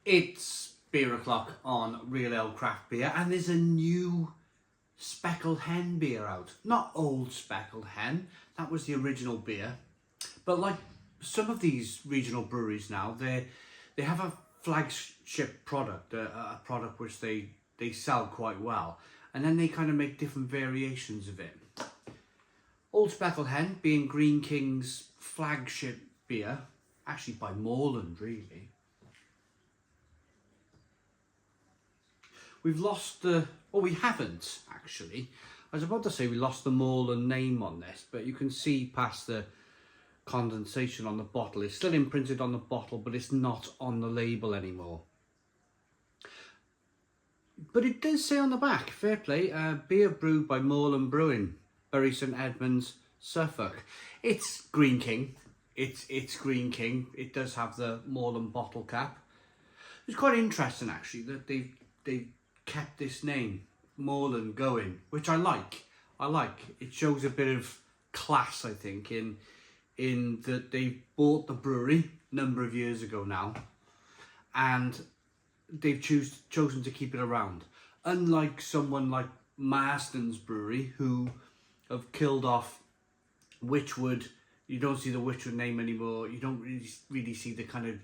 It's beer o'clock on Real Ale Craft Beer, and there's a new Speckled Hen beer out. Not old Speckled Hen, that was the original beer. But like some of these regional breweries now, they have a flagship product, a product which they sell quite well, and then they kind of make different variations of it. Old Speckled Hen being Greene King's flagship beer, actually by Morland really. We've lost the, well, we haven't actually. I was about to say we lost the Morland name on this, but you can see past the condensation on the bottle. It's still imprinted on the bottle, but it's not on the label anymore. But it does say on the back, fair play, beer brewed by Morland Brewing, Bury St Edmunds, Suffolk. It's Greene King. It's Greene King. It does have the Morland bottle cap. It's quite interesting actually that they've kept this name, Morland, going, which I like. It shows a bit of class, I think, in that they bought the brewery a number of years ago now, and they've chosen to keep it around. Unlike someone like Marston's Brewery, who have killed off Wychwood. You don't see the Wychwood name anymore. You don't really see the kind of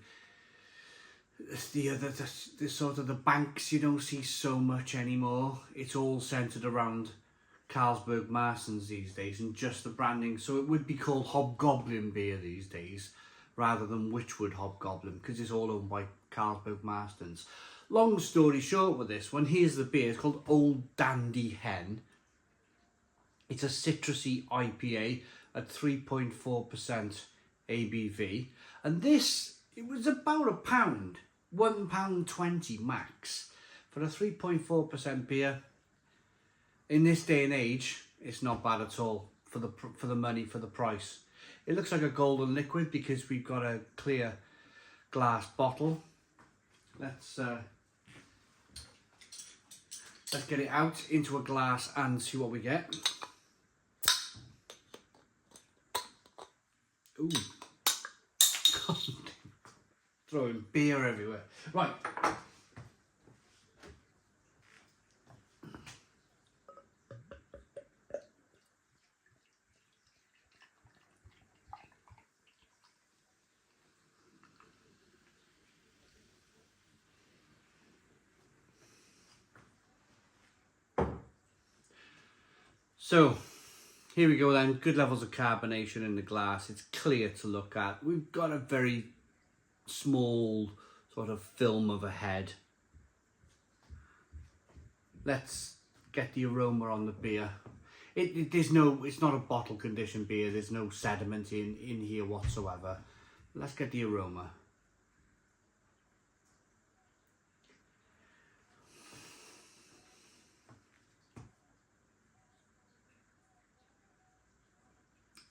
the sort of the banks. You don't see so much anymore. It's all centered around Carlsberg Marston's these days, and just the branding. So it would be called Hobgoblin beer these days, rather than Wychwood Hobgoblin, because it's all owned by Carlsberg Marston's. Long story short with this one, here's the beer. It's called Old Dandy Hen. It's a citrusy IPA at 3.4% ABV. And this, it was about £1.20 max for a 3.4% beer. In this day and age, it's not bad at all for the money, for the price. It looks like a golden liquid because we've got a clear glass bottle. Let's get it out into a glass and see what we get. Ooh. Throwing beer everywhere. Right. So, here we go then. Good levels of carbonation in the glass. It's clear to look at. We've got a very small sort of film of a head. Let's get the aroma on the beer. It's not a bottle conditioned beer. There's no sediment in here whatsoever. Let's get the aroma.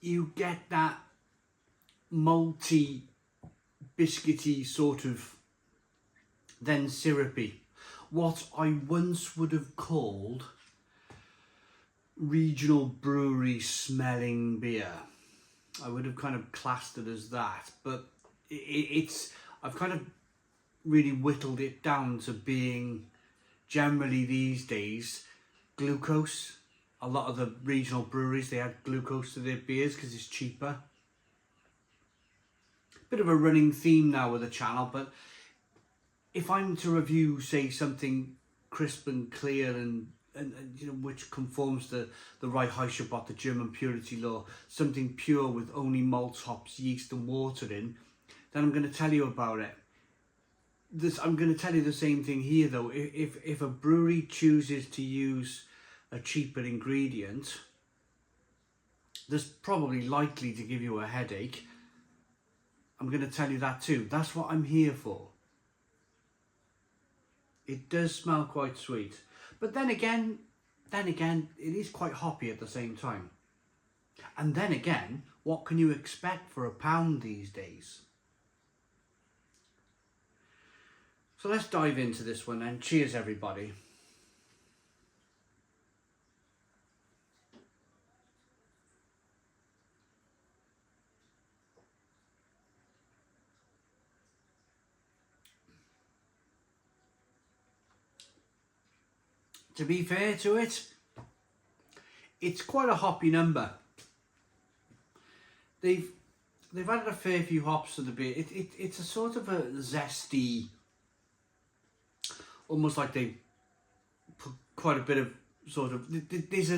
You get that malty, biscuity sort of, then syrupy. What I once would have called regional brewery smelling beer. I would have kind of classed it as that, but I've kind of really whittled it down to being generally these days glucose. A lot of the regional breweries, they add glucose to their beers because it's cheaper. Bit of a running theme now with the channel, but if I'm to review, say, something crisp and clear and you know, which conforms to the Reinheitsgebot, the German purity law, something pure with only malts, hops, yeast and water in, then I'm going to tell you about it. I'm going to tell you the same thing here though. If a brewery chooses to use a cheaper ingredient, that's probably likely to give you a headache. I'm going to tell you that too. That's what I'm here for. It does smell quite sweet, but then again, it is quite hoppy at the same time. And then again, what can you expect for £1 these days? So let's dive into this one then. Cheers, everybody. to be fair to it, it's quite a hoppy number. They've added a fair few hops to the beer. It's a sort of a zesty, almost like they put quite a bit of sort of, there's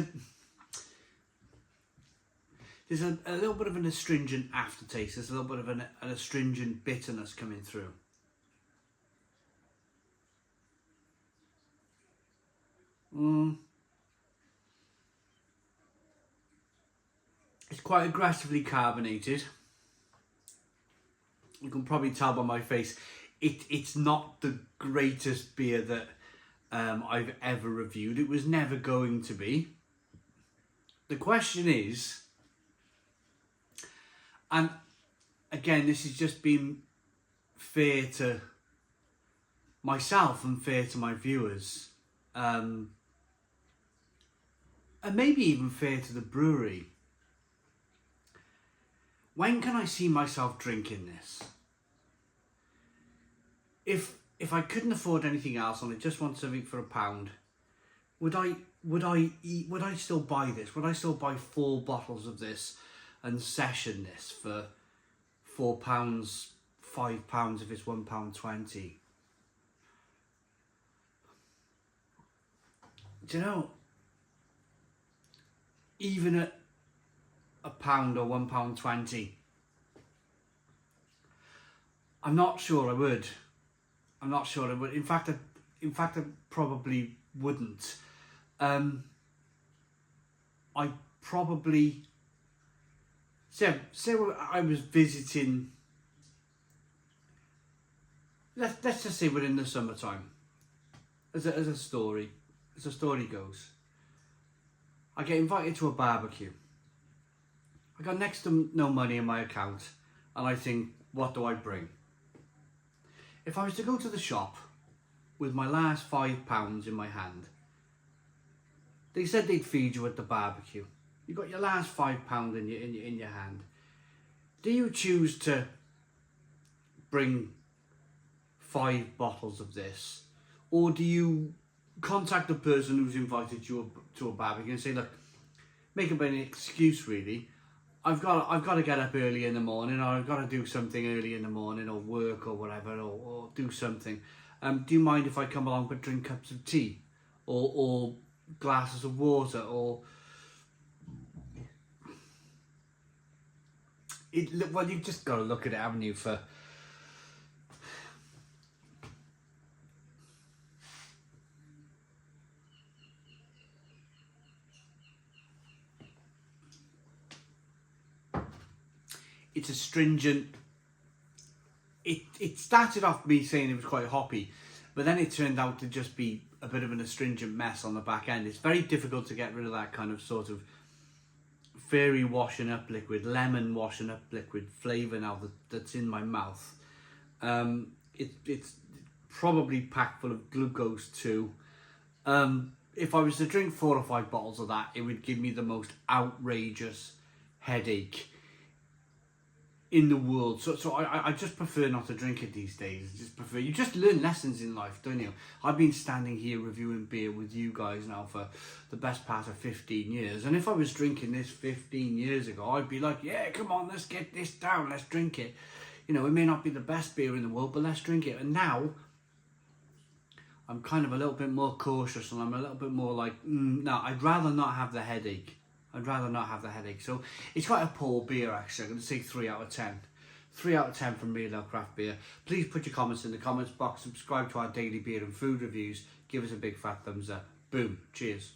a little bit of an astringent aftertaste. There's a little bit of an astringent bitterness coming through. It's quite aggressively carbonated. You can probably tell by my face, it's not the greatest beer that I've ever reviewed. It was never going to be. The question is, and again, this is just being fair to myself and fair to my viewers, and maybe even fair to the brewery. When can I see myself drinking this? If I couldn't afford anything else and I just want something for £1, would I still buy this? Would I still buy 4 bottles of this and session this for £4, £5 if it's £1.20? Do you know, even at £1 or £1.20, I'm not sure I would. I'm not sure I would. In fact, I probably wouldn't. I probably say I was visiting. Let's just say we're in the summertime. As a story goes, I get invited to a barbecue. I got next to no money in my account, and I think, what do I bring? If I was to go to the shop with my last £5 in my hand, they said they'd feed you at the barbecue. You got your last £5 in your hand. Do you choose to bring 5 bottles of this, or do you contact the person who's invited you to a barbecue and say, look, make up an excuse really. I've got to get up early in the morning, or I've got to do something early in the morning, or work or whatever, or do something. Do you mind if I come along but drink cups of tea, or glasses of water, or well, you've just got to look at it, haven't you? For it's astringent. It started off me saying it was quite hoppy, but then it turned out to just be a bit of an astringent mess on the back end. It's very difficult to get rid of that kind of sort of fairy washing up liquid, lemon washing up liquid flavour now that's in my mouth. It's probably packed full of glucose too. If I was to drink 4 or 5 bottles of that, it would give me the most outrageous headache in the world. So I just prefer not to drink it these days. You just learn lessons in life, don't you? I've been standing here reviewing beer with you guys now for the best part of 15 years, and if I was drinking this 15 years ago, I'd be like, yeah, come on, let's get this down, let's drink it. You know, it may not be the best beer in the world, but let's drink it. And now I'm kind of a little bit more cautious, and I'm a little bit more like, no, I'd rather not have the headache. So it's quite a poor beer, actually. I'm going to say 3 out of 10. 3 out of 10 from Real Ale Craft Beer. Please put your comments in the comments box. Subscribe to our daily beer and food reviews. Give us a big fat thumbs up. Boom. Cheers.